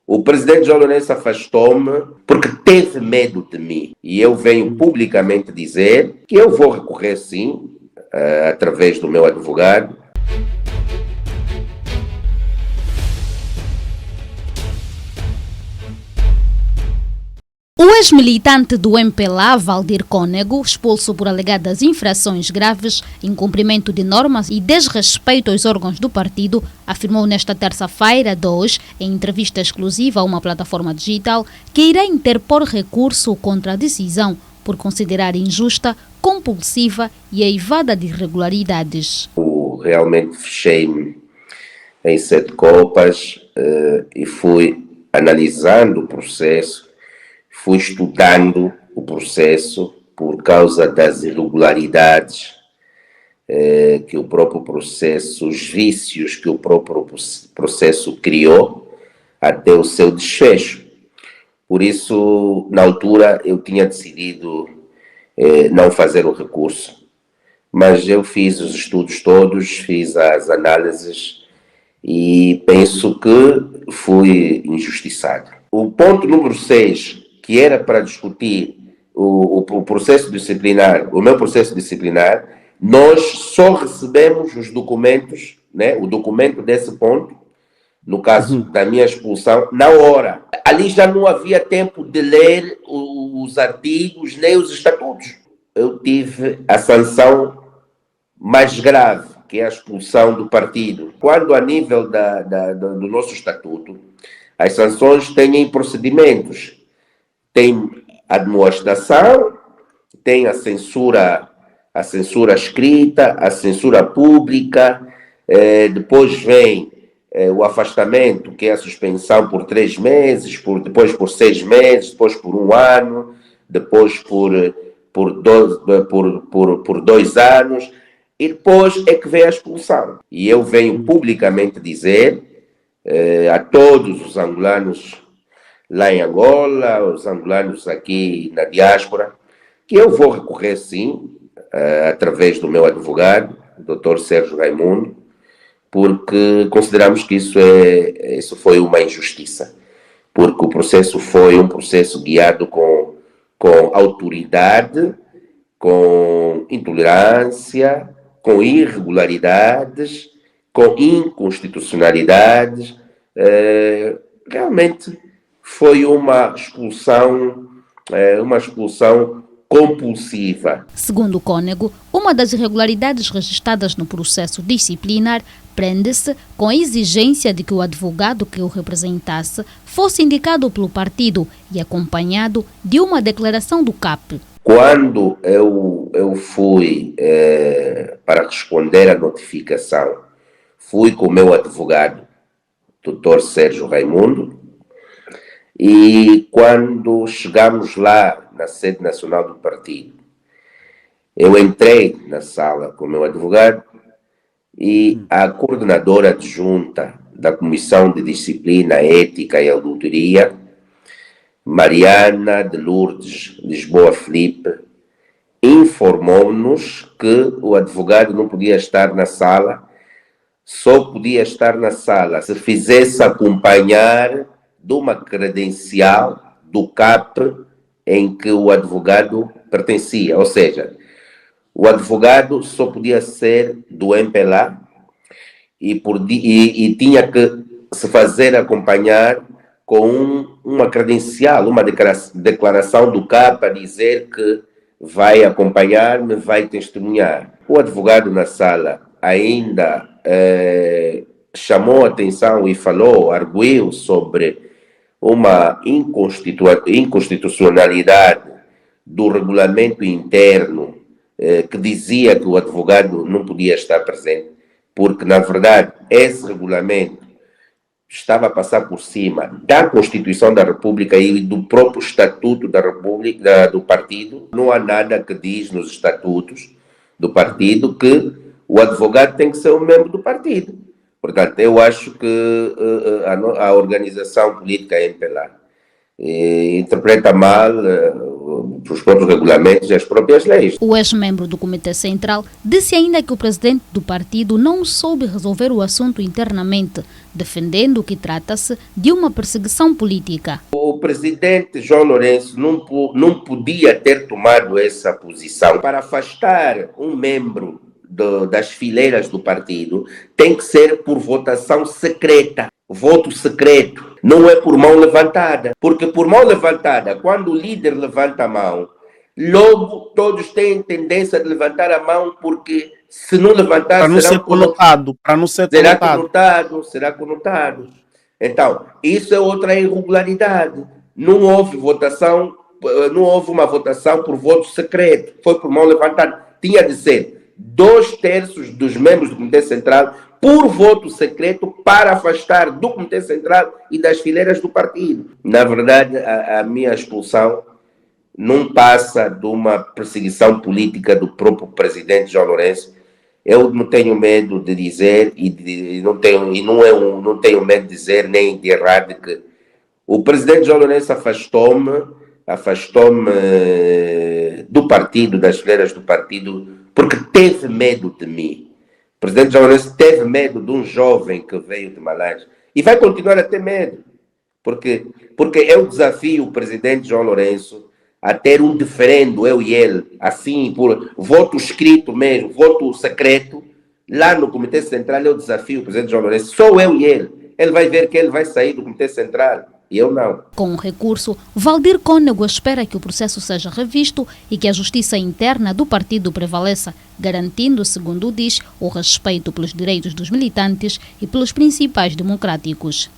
O presidente João Lourenço afastou-me porque teve medo de mim. E eu venho publicamente dizer que eu vou recorrer, sim, através do meu advogado. O ex-militante do MPLA, Valdir Cônego, expulso por alegadas infrações graves, incumprimento de normas e desrespeito aos órgãos do partido, afirmou nesta terça-feira, 2, em entrevista exclusiva a uma plataforma digital, que irá interpor recurso contra a decisão por considerar injusta, compulsiva e eivada de irregularidades. Eu realmente fechei-me em 7 copas e fui analisando o processo. Fui estudando o processo por causa das irregularidades que o próprio processo, os vícios que o próprio processo criou até o seu desfecho. Por isso, na altura, eu tinha decidido não fazer o recurso, mas eu fiz os estudos todos, fiz as análises e penso que fui injustiçado. O ponto número 6, que era para discutir o processo disciplinar, o meu processo disciplinar, nós só recebemos os documentos, né, o documento desse ponto, no caso da minha expulsão, na hora. Ali já não havia tempo de ler os artigos, nem os estatutos. Eu tive a sanção mais grave, que é a expulsão do partido. Quando a nível do nosso estatuto, as sanções têm procedimentos. Tem a demonstração, tem a censura escrita, a censura pública, depois vem o afastamento, que é a suspensão por 3 meses, depois por 6 meses, depois por 1 ano, depois por 2 anos, e depois é que vem a expulsão. E eu venho publicamente dizer a todos os angolanos lá em Angola, os angolanos aqui na diáspora, que eu vou recorrer sim, através do meu advogado, Dr. Sérgio Raimundo, porque consideramos que isso foi uma injustiça, porque o processo foi um processo guiado com autoridade, com intolerância, com irregularidades, com inconstitucionalidades, realmente foi uma expulsão compulsiva. Segundo Cônego, uma das irregularidades registradas no processo disciplinar prende-se com a exigência de que o advogado que o representasse fosse indicado pelo partido e acompanhado de uma declaração do CAP. Quando eu fui para responder à notificação, fui com o meu advogado, Dr. Sérgio Raimundo, e quando chegamos lá na sede nacional do partido, eu entrei na sala com o meu advogado e a coordenadora adjunta da Comissão de Disciplina, Ética e Auditoria, Mariana de Lourdes Lisboa Felipe, informou-nos que o advogado não podia estar na sala, só podia estar na sala se fizesse acompanhar de uma credencial do CAP em que o advogado pertencia. Ou seja, o advogado só podia ser do MPLA e tinha que se fazer acompanhar com uma credencial, uma declaração do CAP a dizer que vai acompanhar-me, vai testemunhar. O advogado na sala ainda chamou a atenção e falou, arguiu sobre uma inconstitucionalidade do regulamento interno que dizia que o advogado não podia estar presente, porque, na verdade, esse regulamento estava a passar por cima da Constituição da República e do próprio Estatuto da República, do partido. Não há nada que diz nos estatutos do partido que o advogado tem que ser um membro do partido. Portanto, eu acho que a organização política MPLA interpreta mal, os próprios regulamentos e as próprias leis. O ex-membro do Comitê Central disse ainda que o presidente do partido não soube resolver o assunto internamente, defendendo que trata-se de uma perseguição política. O presidente João Lourenço não podia ter tomado essa posição. Para afastar um membro das fileiras do partido, tem que ser por votação secreta. Voto secreto, não é por mão levantada. Porque por mão levantada, quando o líder levanta a mão, logo todos têm tendência de levantar a mão, porque se não levantar, para não ser conotado, para não ser será conotado. Então, isso é outra irregularidade. Não houve uma votação por voto secreto, foi por mão levantada. Tinha de ser 2/3 dos membros do Comitê Central por voto secreto para afastar do Comitê Central e das fileiras do partido. Na verdade, a minha expulsão não passa de uma perseguição política do próprio presidente João Lourenço. Eu não tenho medo de dizer não tenho medo de dizer nem de errar de que o presidente João Lourenço afastou-me do partido, das fileiras do partido, porque teve medo de mim. O presidente João Lourenço teve medo de um jovem que veio de Malange e vai continuar a ter medo, porque eu desafio o presidente João Lourenço a ter um diferendo, eu e ele, assim, por voto escrito mesmo, voto secreto, lá no Comitê Central. Eu desafio o presidente João Lourenço, sou eu e ele vai ver que ele vai sair do Comitê Central. E eu não. Com o recurso, Valdir Cônego espera que o processo seja revisto e que a justiça interna do partido prevaleça, garantindo, segundo diz, o respeito pelos direitos dos militantes e pelos principais democráticos.